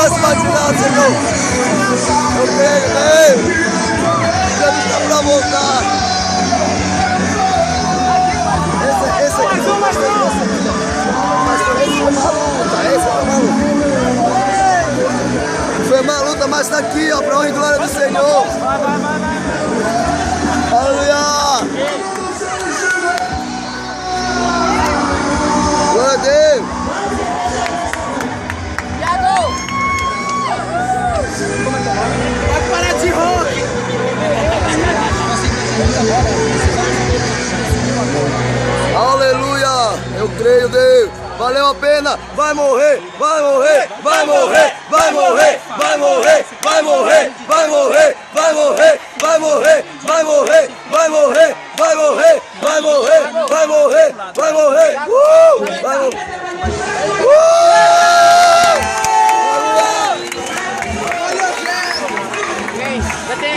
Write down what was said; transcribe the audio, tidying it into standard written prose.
esse batizado, Senhor. Eu creio, Deus. Jesus está para voltar. Esse aqui foi uma luta. Esse foi uma luta. Foi uma luta, mas está aqui, ó, para honra e glória do Senhor. Aleluia. Glória a Deus. Pode parar de rock. Aleluia. Eu creio, Deus. Valeu a pena. Vai morrer, vai morrer, vai morrer, vai morrer, vai morrer, vai morrer, vai morrer, vai morrer, vai morrer, vai morrer, vai morrer, vai morrer, vai morrer, vai morrer, vai morrer, vai morrer.